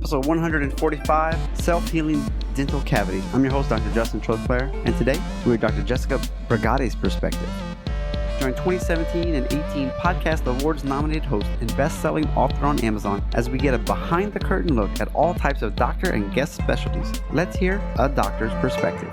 episode 145, Self-Healing Dental Cavities. I'm your host, Dr. Justin Trotclair, and today we're with Dr. Jessica Brigati's perspective. Join 2017 and 18 Podcast Awards nominated host and best-selling author on Amazon as we get a behind-the-curtain look at all types of doctor and guest specialties. Let's hear a doctor's perspective.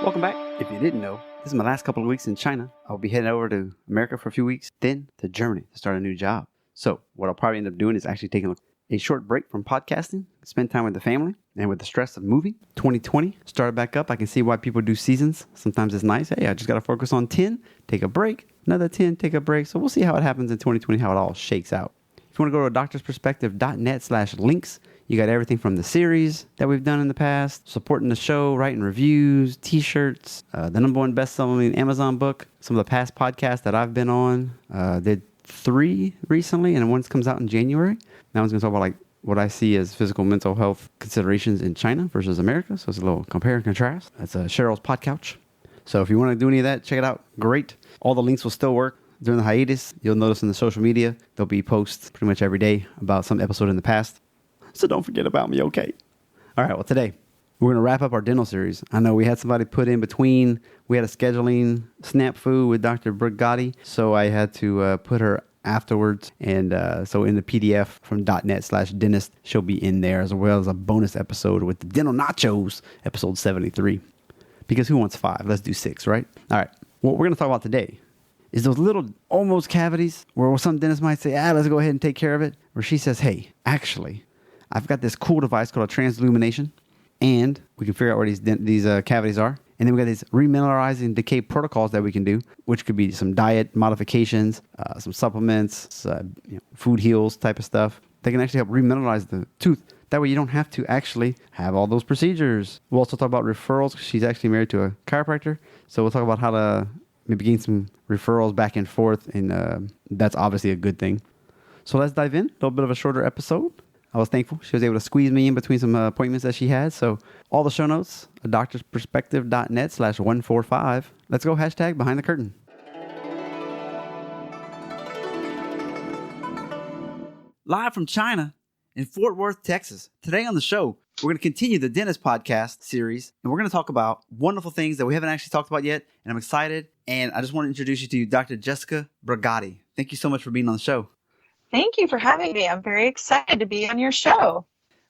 Welcome back. If you didn't know, this is my last couple of weeks in China. I'll be heading over to America for a few weeks, then to Germany to start a new job. So what I'll probably end up doing is actually taking a short break from podcasting, spend time with the family, and with the stress of moving. 2020 started back up. I can see why people do seasons. Sometimes it's nice. Hey, I just got to focus on 10, take a break, another 10, take a break. So we'll see how it happens in 2020, how it all shakes out. If you want to go to doctorsperspective.net/links, you got everything from the series that we've done in the past, supporting the show, writing reviews, t-shirts, the number one best-selling Amazon book, some of the past podcasts that I've been on. Did 3 recently, and one comes out in January. That one's going to talk about what I see as physical mental health considerations in China versus America. So it's a little compare and contrast. That's Cheryl's Pod Couch. So if you want to do any of that, check it out. Great. All the links will still work. During the hiatus, you'll notice in the social media, there'll be posts pretty much every day about some episode in the past. So don't forget about me, okay? All right, well, today, we're going to wrap up our dental series. I know we had somebody put in between. We had a scheduling snafu with Dr. Brigati, so I had to put her afterwards. And so in the PDF from .net/dentist, she'll be in there, as well as a bonus episode with the Dental Nachos, episode 73. Because who wants 5? Let's do 6, right? All right, what we're going to talk about today is those little almost cavities where some dentists might say, let's go ahead and take care of it. Where she says, hey, actually, I've got this cool device called a transillumination, and we can figure out where these cavities are. And then we got these remineralizing decay protocols that we can do, which could be some diet modifications, some supplements, food heals type of stuff. They can actually help remineralize the tooth. That way you don't have to actually have all those procedures. We'll also talk about referrals. She's actually married to a chiropractor. So we'll talk about how to maybe gain some referrals back and forth, and that's obviously a good thing. So let's dive in. A little bit of a shorter episode. I was thankful she was able to squeeze me in between some appointments that she had. So all the show notes, doctorsperspective.net/145. Let's go #behind the curtain. Live from China in Fort Worth, Texas. Today on the show, we're going to continue the Dentist Podcast series, and we're going to talk about wonderful things that we haven't actually talked about yet, and I'm excited, and I just want to introduce you to Dr. Jessica Brigati. Thank you so much for being on the show. Thank you for having me. I'm very excited to be on your show.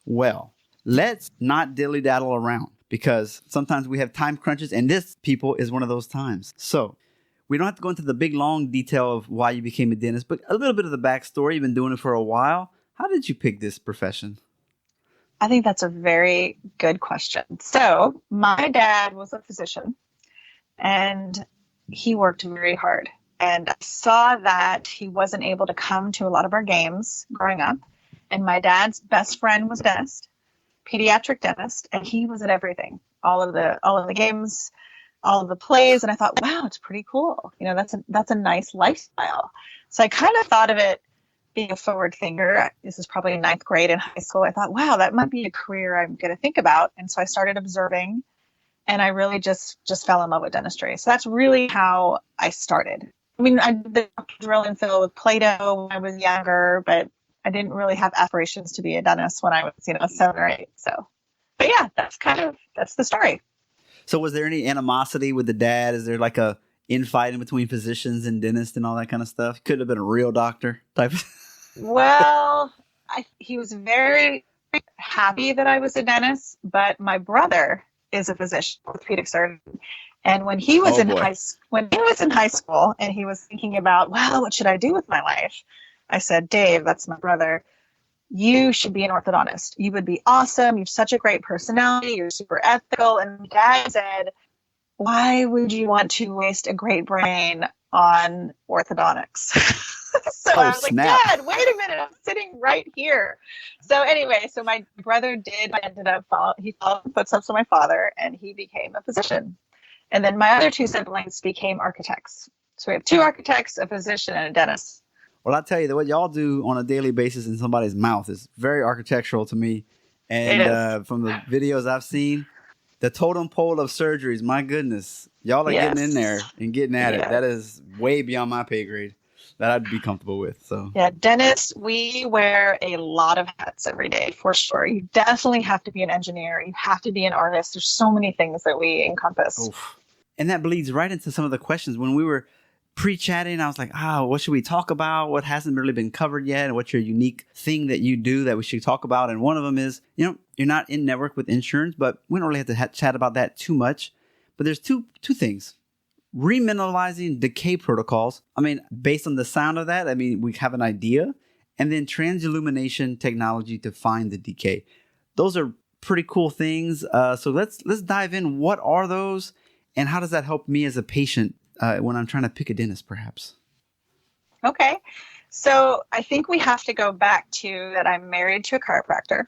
Well, let's not dilly-daddle around, because sometimes we have time crunches, and this, people, is one of those times. So we don't have to go into the big, long detail of why you became a dentist, but a little bit of the backstory. You've been doing it for a while. How did you pick this profession? I think that's a very good question. So my dad was a physician, and he worked very hard. And I saw that he wasn't able to come to a lot of our games growing up. And my dad's best friend was a dentist, pediatric dentist, and he was at everything, all of the games, all of the plays. And I thought, wow, it's pretty cool. That's a nice lifestyle. So I kind of thought of it being a forward thinker. This is probably 9th grade in high school. I thought, wow, that might be a career I'm going to think about. And so I started observing, and I really just fell in love with dentistry. So that's really how I started. I mean, I did drill and fill with Play-Doh when I was younger, but I didn't really have aspirations to be a dentist when I was, 7 or 8. So, but yeah, that's the story. So was there any animosity with the dad? Is there like a infighting between physicians and dentists and all that kind of stuff? Could have been a real doctor type of... Well, he was very happy that I was a dentist, but my brother is a physician, orthopedic surgeon. And when he was in high school and he was thinking about, well, what should I do with my life? I said, Dave, that's my brother. You should be an orthodontist. You would be awesome. You have such a great personality. You're super ethical. And my dad said, why would you want to waste a great brain on orthodontics? So I was like, Dad, wait a minute. I'm sitting right here. So anyway, so my brother ended up following the footsteps of my father, and he became a physician. And then my other 2 siblings became architects. So we have 2 architects, a physician, and a dentist. Well, I'll tell you, what y'all do on a daily basis in somebody's mouth is very architectural to me. And from the videos I've seen, the totem pole of surgeries, my goodness, y'all are getting in there and getting at it. That is way beyond my pay grade. that I'd be comfortable with. So Yeah, dentists, we wear a lot of hats every day for sure. You definitely have to be an engineer. You have to be an artist. There's so many things that we encompass. oof. And that bleeds right into some of the questions. When we were pre-chatting, I was like, what should we talk about? What hasn't really been covered yet? And what's your unique thing that you do that we should talk about? And one of them is, you're not in network with insurance, but we don't really have to chat about that too much. But there's two things. Remineralizing decay protocols. I mean, based on the sound of that, we have an idea. And then transillumination technology to find the decay. Those are pretty cool things. So let's dive in. What are those? And how does that help me as a patient when I'm trying to pick a dentist, perhaps? Okay. So I think we have to go back to that I'm married to a chiropractor.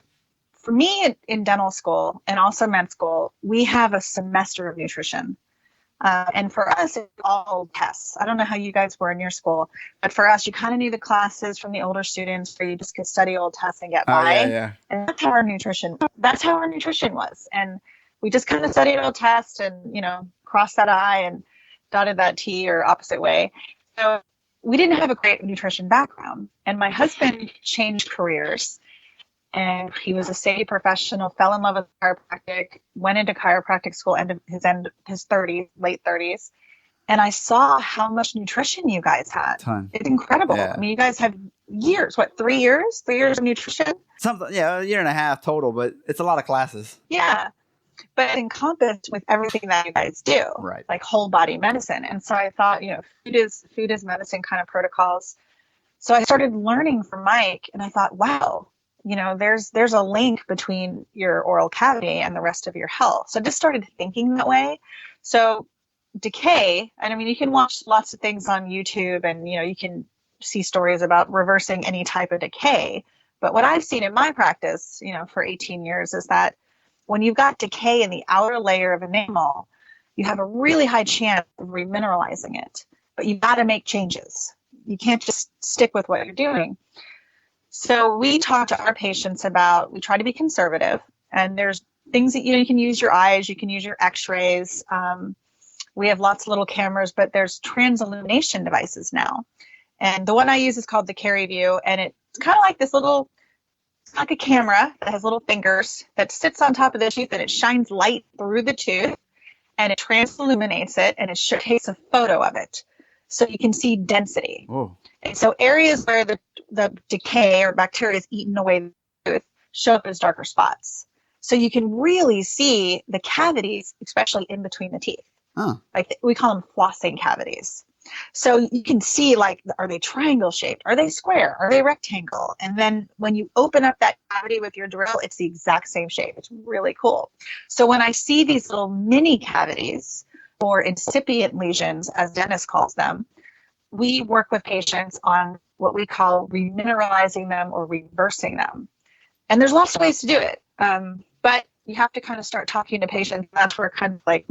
For me in dental school and also med school, we have a semester of nutrition. And for us, it's all tests. I don't know how you guys were in your school, but for us, you kind of knew the classes from the older students where you just could study old tests and get by. Yeah. And that's how our nutrition was. And we just kind of studied old tests and, crossed that I and dotted that T or opposite way. So we didn't have a great nutrition background. And my husband changed careers. And he was a safety professional, fell in love with chiropractic, went into chiropractic school, ended his 30s, late 30s. And I saw how much nutrition you guys had. It's incredible. Yeah. You guys have years, 3 years? 3 years of nutrition? Something, a year and a half total, but it's a lot of classes. Yeah. But it encompassed with everything that you guys do, right? Like whole body medicine. And so I thought, food is medicine kind of protocols. So I started learning from Mike, and I thought, wow, there's a link between your oral cavity and the rest of your health. So I just started thinking that way. So decay, and you can watch lots of things on YouTube, and you can see stories about reversing any type of decay. But what I've seen in my practice, for 18 years is that when you've got decay in the outer layer of enamel, you have a really high chance of remineralizing it. But you've got to make changes. You can't just stick with what you're doing. So we talk to our patients about, we try to be conservative, and there's things that, you can use your eyes, you can use your x-rays. We have lots of little cameras, but there's transillumination devices now. And the one I use is called the CariView, and it's kind of like this little, it's like a camera that has little fingers that sits on top of the tooth, and it shines light through the tooth, and it transilluminates it, and it takes a photo of it. So you can see density. Whoa. And so areas where the decay or bacteria is eaten away the tooth show up as darker spots. So you can really see the cavities, especially in between the teeth. Like we call them flossing cavities. So you can see, are they triangle shaped? Are they square? Are they rectangle? And then when you open up that cavity with your drill, it's the exact same shape. It's really cool. So when I see these little mini cavities or incipient lesions, as Dennis calls them, we work with patients on what we call remineralizing them or reversing them. And there's lots of ways to do it. But you have to kind of start talking to patients. That's where kind of like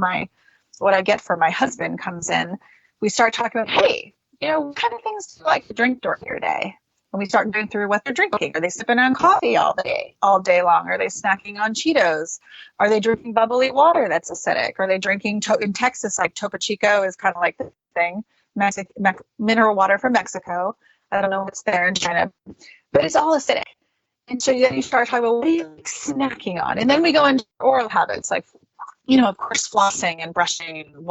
what I get from my husband comes in. We start talking about, hey, what kind of things do you like to drink during your day? And we start going through what they're drinking. Are they sipping on coffee all day long? Are they snacking on Cheetos? Are they drinking bubbly water that's acidic? Are they drinking, in Texas, like Topo Chico is kind of like the thing, mineral water from Mexico. I don't know what's there in China, but it's all acidic. And so then you start talking about, what are you snacking on? And then we go into oral habits, like, of course, flossing and brushing and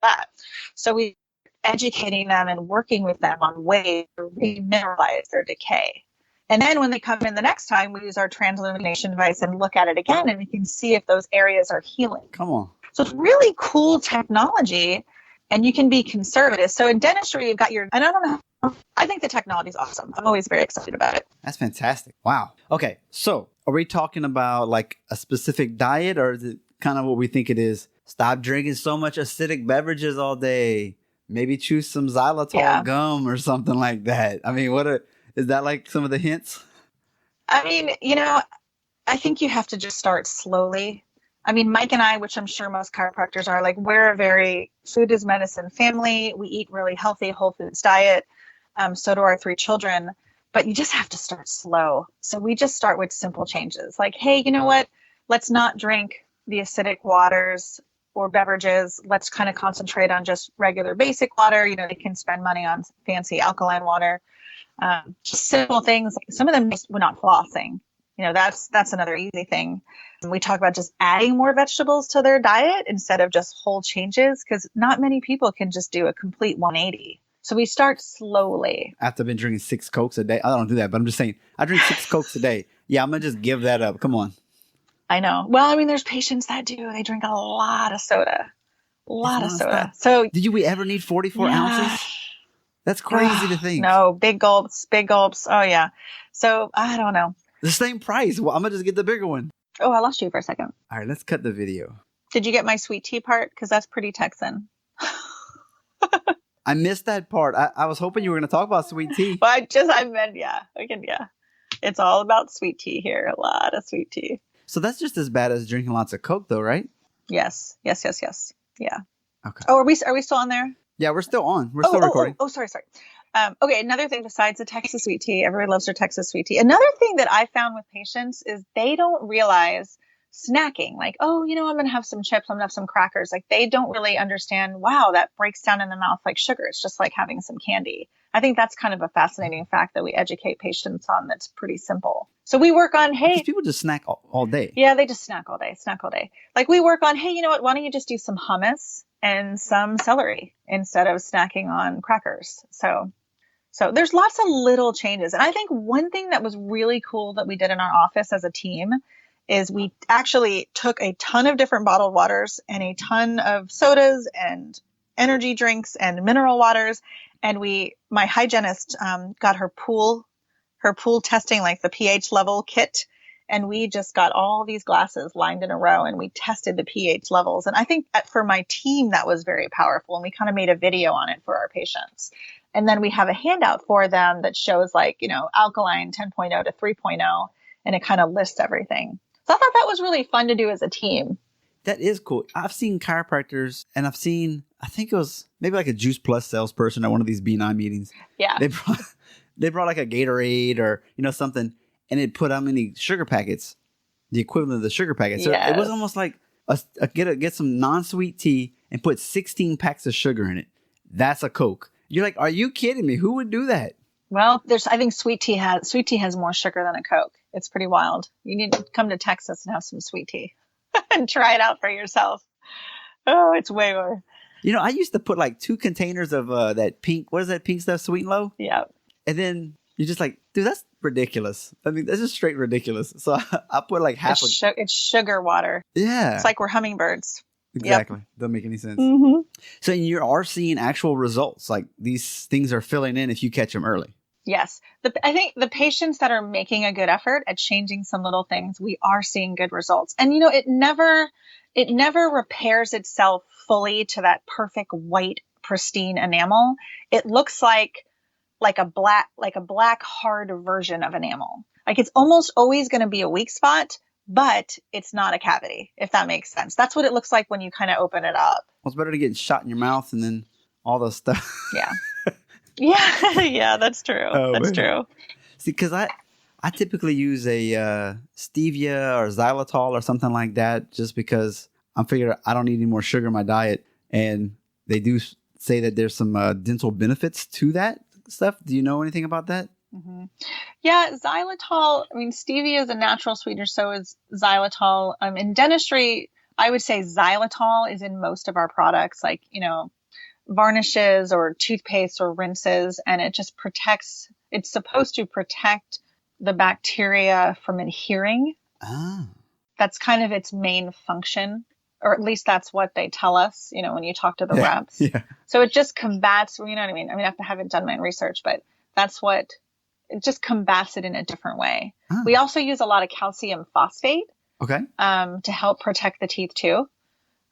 that. So we educating them and working with them on ways to remineralize their decay. And then when they come in the next time, we use our transillumination device and look at it again, and we can see if those areas are healing. Come on. So it's really cool technology, and you can be conservative. So in dentistry, you've got I think the technology is awesome. I'm always very excited about it. That's fantastic. Wow. Okay. So are we talking about like a specific diet, or is it kind of what we think it is? Stop drinking so much acidic beverages all day. Maybe choose some xylitol gum or something like that. Is that like some of the hints? I think you have to just start slowly. Mike and I, which I'm sure most chiropractors are, we're a very food is medicine family. We eat really healthy, whole foods diet. So do our 3 children. But you just have to start slow. So we just start with simple changes. Like, hey, you know what? Let's not drink the acidic waters or beverages. Let's kind of concentrate on just regular basic water. They can spend money on fancy alkaline water. Just simple things. Some of them just were not flossing. That's another easy thing. And we talk about just adding more vegetables to their diet instead of just whole changes, because not many people can just do a complete 180. So we start slowly. After I've been drinking 6 Cokes a day, I don't do that, but I'm just saying, I drink 6 Cokes a day. Yeah, I'm going to just give that up. Come on. I know. Well, I mean, there's patients that do. They drink a lot of soda. A lot of soda. So did we ever need 44 ounces? That's crazy to think. No, big gulps, big gulps. Oh, yeah. So I don't know. The same price. Well, I'm going to just get the bigger one. Oh, I lost you for a second. All right, let's cut the video. Did you get my sweet tea part? Because that's pretty Texan. I missed that part. I was hoping you were going to talk about sweet tea. But I meant, yeah. It's all about sweet tea here. A lot of sweet tea. So that's just as bad as drinking lots of Coke, though, right? Yes. Yeah. Okay. Oh, are we still on there? Yeah, we're still on. We're still recording. Sorry. Okay, another thing besides the Texas sweet tea, everybody loves their Texas sweet tea. Another thing that I found with patients is they don't realize snacking. Like, I'm going to have some chips, I'm going to have some crackers. Like, they don't really understand, wow, that breaks down in the mouth like sugar. It's just like having some candy. I think that's kind of a fascinating fact that we educate patients on that's pretty simple. So we work on, hey. Because people just snack all day. Yeah, they just snack all day. Like we work on, hey, you know what? Why don't you just do some hummus and some celery instead of snacking on crackers? So there's lots of little changes. And I think one thing that was really cool that we did in our office as a team is we actually took a ton of different bottled waters and a ton of sodas and energy drinks and mineral waters. And my hygienist got her pool testing, like the pH level kit. And we just got all these glasses lined in a row and we tested the pH levels. And I think for my team, that was very powerful. And we kind of made a video on it for our patients. And then we have a handout for them that shows alkaline 10.0 to 3.0, and it kind of lists everything. So I thought that was really fun to do as a team. That is cool. I've seen chiropractors, and I think it was maybe like a Juice Plus salesperson at one of these B9 meetings. Yeah. They brought like a Gatorade or, something, and it put how many sugar packets, the equivalent of the sugar packet. So It was almost like get some non-sweet tea and put 16 packs of sugar in it. That's a Coke. You're like, are you kidding me? Who would do that? Well, I think sweet tea has more sugar than a Coke. It's pretty wild. You need to come to Texas and have some sweet tea and try it out for yourself. Oh, it's way more. I used to put like 2 containers of that pink, what is that pink stuff, Sweet and Low? Yeah. And then you're just like, dude, that's ridiculous. I mean, that's just straight ridiculous. So I put like half it's sugar water. Yeah. It's like we're hummingbirds. Exactly. Yep. Doesn't make any sense. Mm-hmm. So you are seeing actual results. Like these things are filling in if you catch them early. Yes. I think the patients that are making a good effort at changing some little things, we are seeing good results. And, it never repairs itself fully to that perfect white, pristine enamel. It looks like a black hard version of enamel. Like it's almost always going to be a weak spot, but it's not a cavity, if that makes sense. That's what it looks like when you kind of open it up. Well, it's better to get shot in your mouth and then all the stuff. Yeah. Yeah, that's true. That's true. See, because I typically use a stevia or xylitol or something like that just because I'm figuring I don't need any more sugar in my diet. And they do say that there's some dental benefits to that stuff. Do you know anything about that? Mm-hmm. Yeah, xylitol, stevia is a natural sweetener, so is xylitol. In dentistry, I would say xylitol is in most of our products, like, varnishes or toothpaste or rinses, and it just it's supposed to protect the bacteria from adhering. Ah. That's kind of its main function, or at least that's what they tell us, when you talk to the reps. Yeah. So it just combats, you know what I mean? I haven't done my research, but it just combats it in a different way. Ah. We also use a lot of calcium phosphate. Okay. To help protect the teeth too.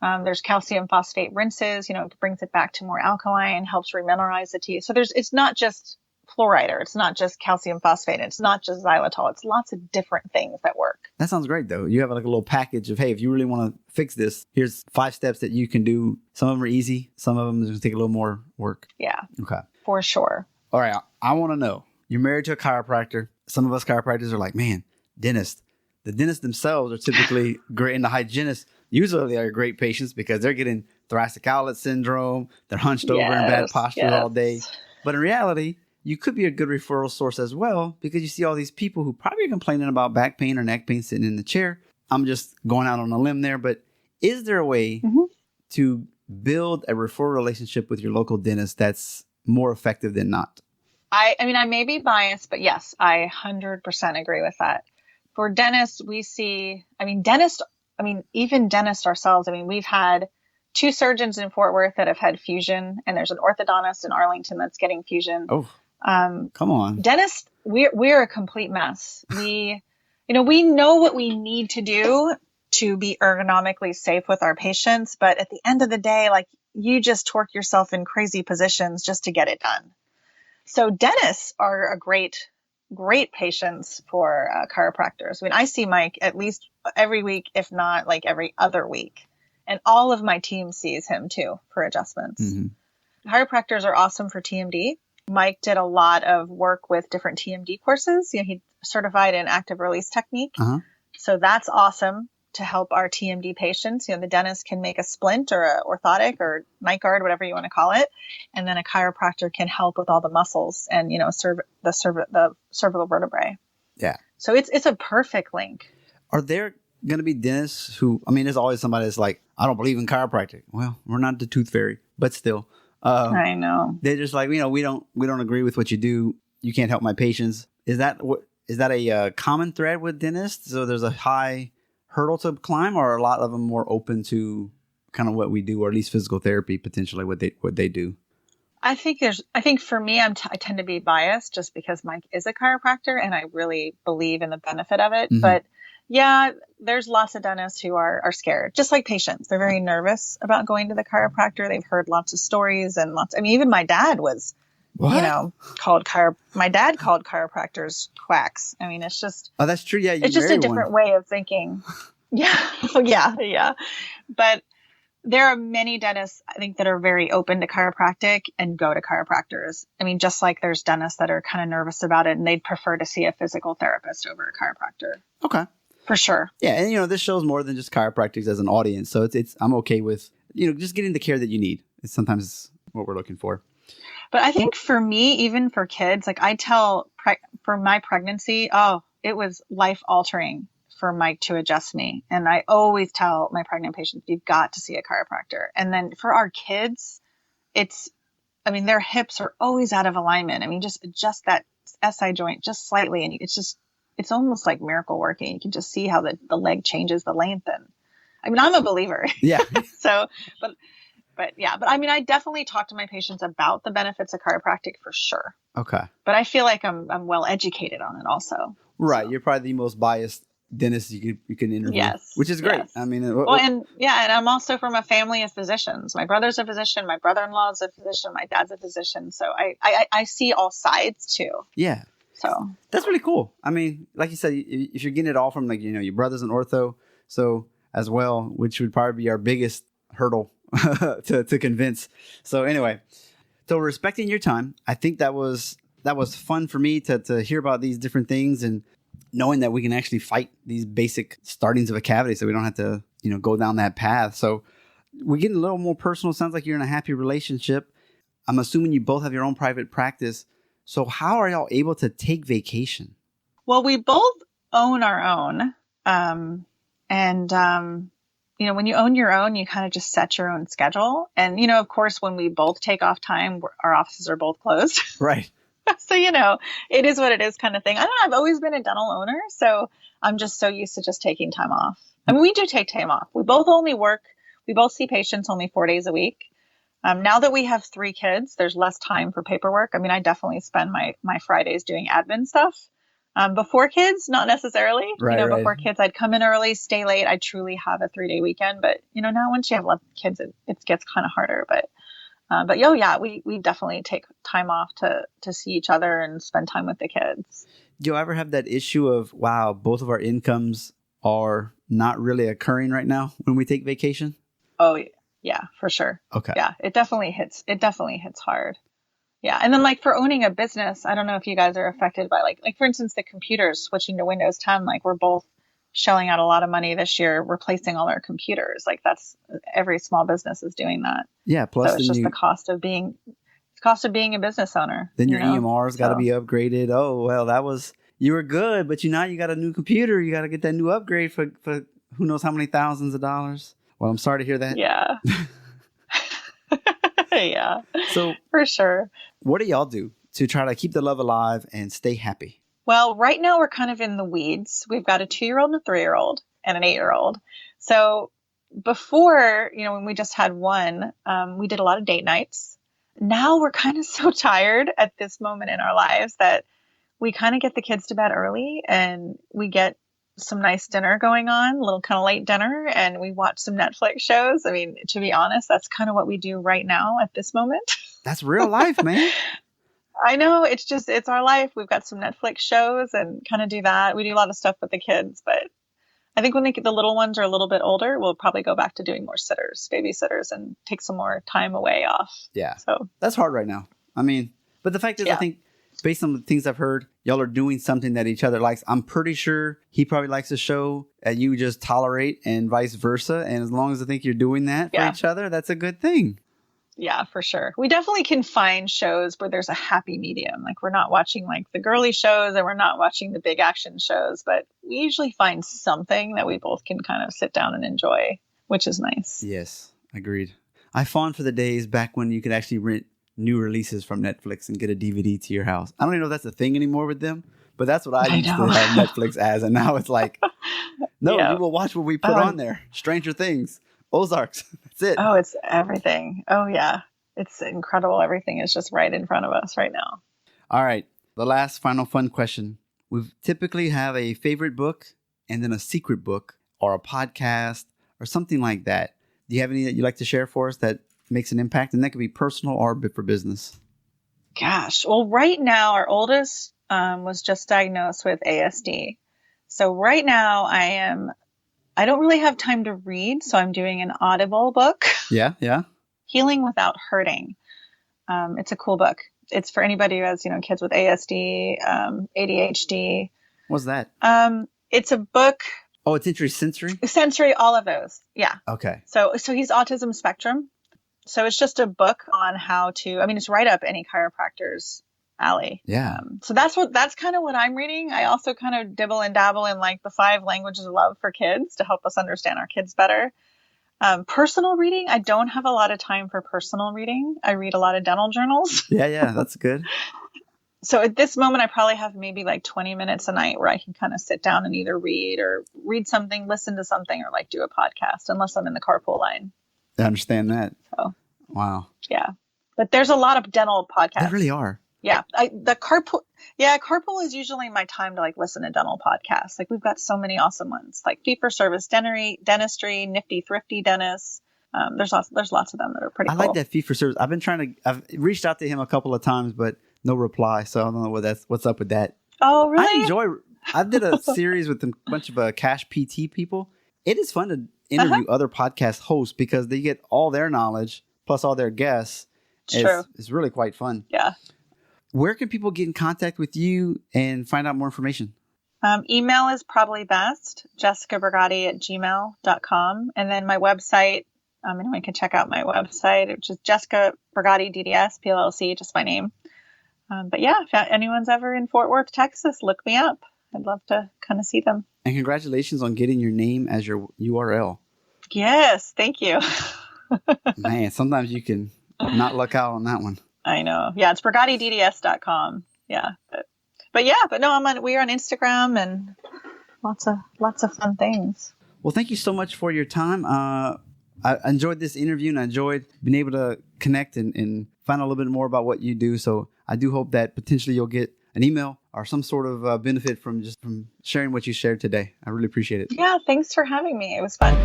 There's calcium phosphate rinses, it brings it back to more alkaline, helps remineralize the teeth. So it's not just fluoride, or it's not just calcium phosphate, it's not just xylitol. It's lots of different things that work. That sounds great though. You have like a little package of, hey, if you really want to fix this, here's 5 steps that you can do. Some of them are easy. Some of them is going to take a little more work. Yeah. Okay. For sure. All right. I want to know, you're married to a chiropractor. Some of us chiropractors are like, man, dentists. The dentists themselves are typically great, and the hygienists. usually are great patients because they're getting thoracic outlet syndrome. They're hunched over in bad Yes, posture all day. But in reality, you could be a good referral source as well because you see all these people who probably are complaining about back pain or neck pain sitting in the chair. I'm just going out on a limb there, but is there a way to build a referral relationship with your local dentist that's more effective than not? I mean, I may be biased, but yes, I 100% agree with that. For dentists, we see, even dentists ourselves, I mean, we've had 2 surgeons in Fort Worth that have had fusion, and there's an orthodontist in Arlington that's getting fusion. Oh, come on. Dentists, we're a complete mess. We know what we need to do to be ergonomically safe with our patients, but at the end of the day, like, you just torque yourself in crazy positions just to get it done. So dentists are a great patients for chiropractors. I mean, I see Mike at least every week, if not like every other week. And all of my team sees him too for adjustments. Chiropractors are awesome for TMD. Mike did a lot of work with different TMD courses. He certified in active release technique. So that's awesome to help our TMD patients. The dentist can make a splint or a orthotic or night guard, whatever you want to call it. And then a chiropractor can help with all the muscles and, the cervical vertebrae. Yeah. So it's a perfect link. Are there going to be dentists who, there's always somebody that's like, I don't believe in chiropractic. Well, we're not the tooth fairy, but still. I know. They're just like, we don't agree with what you do. You can't help my patients. Is that a common thread with dentists? So there's a high hurdle to climb, or are a lot of them more open to kind of what we do, or at least physical therapy, potentially what they do? I think for me, I tend to be biased just because Mike is a chiropractor and I really believe in the benefit of it. But yeah, there's lots of dentists who are scared, just like patients. They're very nervous about going to the chiropractor. They've heard lots of stories and even my dad was, called chiropractors quacks. I mean, it's just, oh, that's true. Yeah. It's just a different way of thinking. Yeah. Yeah. But there are many dentists, I think, that are very open to chiropractic and go to chiropractors. I mean, just like there's dentists that are kind of nervous about it and they'd prefer to see a physical therapist over a chiropractor. Okay. For sure. Yeah. And, this shows more than just chiropractics as an audience. So I'm okay with, just getting the care that you need. It's sometimes what we're looking for. But I think for me, even for kids, like I tell for my pregnancy, it was life altering for Mike to adjust me. And I always tell my pregnant patients, you've got to see a chiropractor. And then for our kids, their hips are always out of alignment. I mean, just adjust that SI joint just slightly. And it's almost like miracle working. You can just see how the leg changes the length. And I'm a believer. Yeah. But I definitely talk to my patients about the benefits of chiropractic for sure. Okay. But I feel like I'm well educated on it also. Right. So. You're probably the most biased dentist you can interview. Yes. Which is great. Yes. And I'm also from a family of physicians. My brother's a physician. My brother-in-law is a physician. My dad's a physician. So I see all sides too. Yeah. So that's really cool. I mean, like you said, if you're getting it all from your brother's an ortho, so as well, which would probably be our biggest hurdle to convince. So anyway, so respecting your time, I think that was fun for me to hear about these different things and knowing that we can actually fight these basic startings of a cavity, so we don't have to go down that path. So we're getting a little more personal. Sounds like you're in a happy relationship. I'm assuming you both have your own private practice. So how are y'all able to take vacation? Well, we both own our own, when you own your own, you kind of just set your own schedule. And, of course, when we both take off time, our offices are both closed. Right. So, it is what it is kind of thing. I don't know. I've always been a dental owner, so I'm just so used to just taking time off. I mean, we do take time off. We both see patients only 4 days a week. Now that we have 3 kids, there's less time for paperwork. I mean, I definitely spend my Fridays doing admin stuff. Before kids, not necessarily. Right, before kids, I'd come in early, stay late. I truly have a 3-day weekend. But now once you have less kids, it gets kind of harder. But we definitely take time off to see each other and spend time with the kids. Do you ever have that issue of, wow, both of our incomes are not really occurring right now when we take vacation? Oh, yeah, for sure. Okay. Yeah, it definitely hits hard. Yeah. And then for owning a business, I don't know if you guys are affected by like for instance, the computers switching to Windows 10, we're both shelling out a lot of money this year replacing all our computers. Like that's every small business is doing that. Yeah. Plus, so it's just the cost of being a business owner. Then your EMR's got to be upgraded. Oh, well, you were good, but now you got a new computer. You got to get that new upgrade for who knows how many thousands of dollars. Well, I'm sorry to hear that. Yeah. Yeah. So for sure. What do y'all do to try to keep the love alive and stay happy? Well, right now we're kind of in the weeds. We've got a 2-year-old and a 3-year-old and an 8-year-old. So before, when we just had one, we did a lot of date nights. Now we're kind of so tired at this moment in our lives that we kind of get the kids to bed early and we get some nice dinner going on, a little kind of late dinner, and we watch some Netflix shows. I mean, to be honest, that's kind of what we do right now at this moment. That's real life, man. I know. It's our life. We've got some Netflix shows and kind of do that. We do a lot of stuff with the kids, but I think when the little ones are a little bit older, we'll probably go back to doing more babysitters and take some more time away off. Yeah. So that's hard right now. I mean, but the fact is, I think based on the things I've heard, y'all are doing something that each other likes. I'm pretty sure he probably likes a show that you just tolerate and vice versa. And as long as I think you're doing that for each other, that's a good thing. Yeah, for sure. We definitely can find shows where there's a happy medium. Like we're not watching like the girly shows and we're not watching the big action shows, but we usually find something that we both can kind of sit down and enjoy, which is nice. Yes, agreed. I fawn for the days back when you could actually rent new releases from Netflix and get a DVD to your house. I don't even know if that's a thing anymore with them, but that's what I used to have Netflix as. And now it's like, no, you will watch what we put on there. Stranger Things, Ozarks. That's it. Oh, it's everything. Oh, yeah. It's incredible. Everything is just right in front of us right now. All right. The last final fun question. We typically have a favorite book and then a secret book or a podcast or something like that. Do you have any that you'd like to share for us that makes an impact? And that could be personal or for business. Gosh. Well, right now, our oldest was just diagnosed with ASD. So right now I don't really have time to read. So I'm doing an Audible book. Yeah. Yeah. Healing Without Hurting. It's a cool book. It's for anybody who has, kids with ASD, ADHD. What's that? It's a book. Oh, it's sensory? Sensory, all of those. Yeah. Okay. So he's autism spectrum. So it's just a book on how to, it's right up any chiropractor's alley. Yeah. So that's kind of what I'm reading. I also kind of dibble and dabble in like the 5 languages of love for kids to help us understand our kids better. Personal reading, I don't have a lot of time for personal reading. I read a lot of dental journals. Yeah, that's good. So at this moment, I probably have maybe like 20 minutes a night where I can kind of sit down and either read something, listen to something, or like do a podcast, unless I'm in the carpool line. I understand that. So, wow. Yeah. But there's a lot of dental podcasts. There really are. Yeah. Carpool is usually my time to like listen to dental podcasts. Like we've got so many awesome ones, like fee for service dentistry, nifty thrifty dentists. There's lots of them that are pretty cool. I like that fee for service. I've reached out to him a couple of times, but no reply. So I don't know what's up with that. Oh, really? I did a series with a bunch of cash PT people. It is fun to interview other podcast hosts because they get all their knowledge plus all their guests. True. It's really quite fun. Yeah. Where can people get in contact with you and find out more information? Email is probably best, jessicabrigati@gmail.com. And then my website, anyone can check out my website, which is Jessica Brigati DDS, PLLC, just my name. But yeah, if anyone's ever in Fort Worth, Texas, look me up. I'd love to kind of see them. And congratulations on getting your name as your URL. Yes, thank you. Man, sometimes you can not luck out on that one. I know. Yeah, it's BrigatiDDS.com. Yeah. But no, we're on Instagram and lots of fun things. Well, thank you so much for your time. I enjoyed this interview and I enjoyed being able to connect and find out a little bit more about what you do. So I do hope that potentially you'll get an email or some sort of benefit from sharing what you shared today. I really appreciate it. Yeah, thanks for having me. It was fun.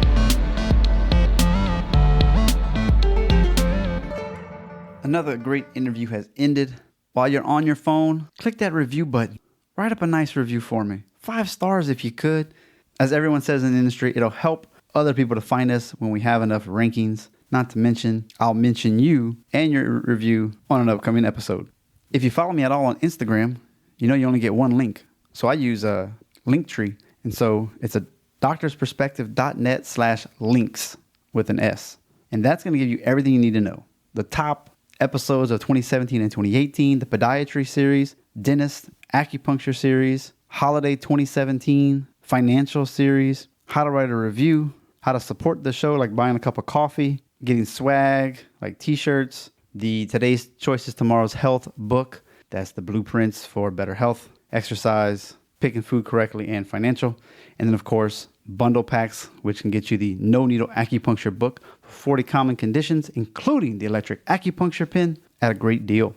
Another great interview has ended. While you're on your phone, click that review button. Write up a nice review for me. 5 stars if you could. As everyone says in the industry, it'll help other people to find us when we have enough rankings. Not to mention, I'll mention you and your review on an upcoming episode. If you follow me at all on Instagram, you know you only get one link. So I use a Linktree. And so it's a doctorsperspective.net/links with an S. And that's going to give you everything you need to know. The top episodes of 2017 and 2018, the podiatry series, dentist, acupuncture series, holiday 2017, financial series, how to write a review, how to support the show, like buying a cup of coffee, getting swag, like t-shirts, the Today's Choices, Tomorrow's Health book. That's the blueprints for better health, exercise, picking food correctly, and financial. And then, of course, bundle packs, which can get you the No Needle Acupuncture book for 40 common conditions, including the electric acupuncture pin at a great deal.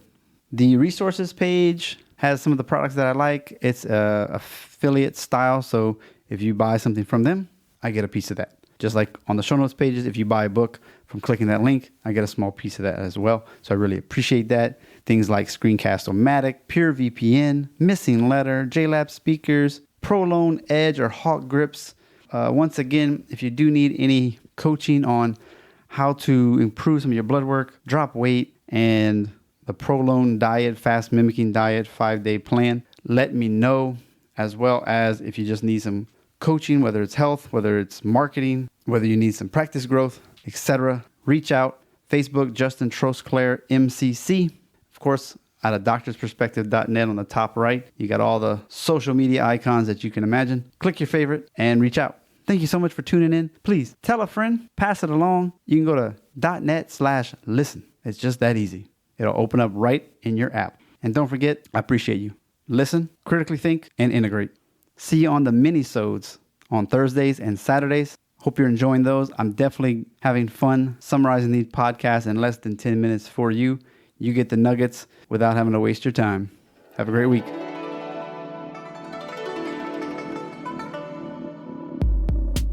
The resources page has some of the products that I like. It's affiliate style, so if you buy something from them, I get a piece of that. Just like on the show notes pages, if you buy a book from clicking that link, I get a small piece of that as well. So I really appreciate that. Things like Screencast-O-Matic, Pure VPN, Missing Letter, JLab speakers, Prolone Edge or Hawk grips. Once again, if you do need any coaching on how to improve some of your blood work, drop weight, and the Prolone diet, fast mimicking diet, 5-day plan, let me know. As well as if you just need some coaching, whether it's health, whether it's marketing, whether you need some practice growth, etc. Reach out. Facebook, Justin Trosclair, MCC. Of course, out of doctorsperspective.net on the top right, you got all the social media icons that you can imagine. Click your favorite and reach out. Thank you so much for tuning in. Please tell a friend, pass it along. You can go to .net/listen. It's just that easy. It'll open up right in your app. And don't forget, I appreciate you. Listen, critically think, and integrate. See you on the mini-sodes on Thursdays and Saturdays. Hope you're enjoying those. I'm definitely having fun summarizing these podcasts in less than 10 minutes for you. You get the nuggets without having to waste your time. Have a great week.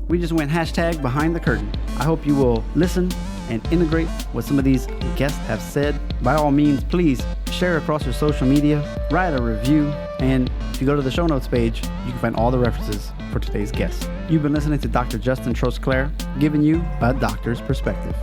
We just went #behind the curtain. I hope you will listen and integrate what some of these guests have said. By all means, please share across your social media, write a review, and if you go to the show notes page, you can find all the references for today's guest. You've been listening to Dr. Justin Trosclair, giving you a doctor's perspective.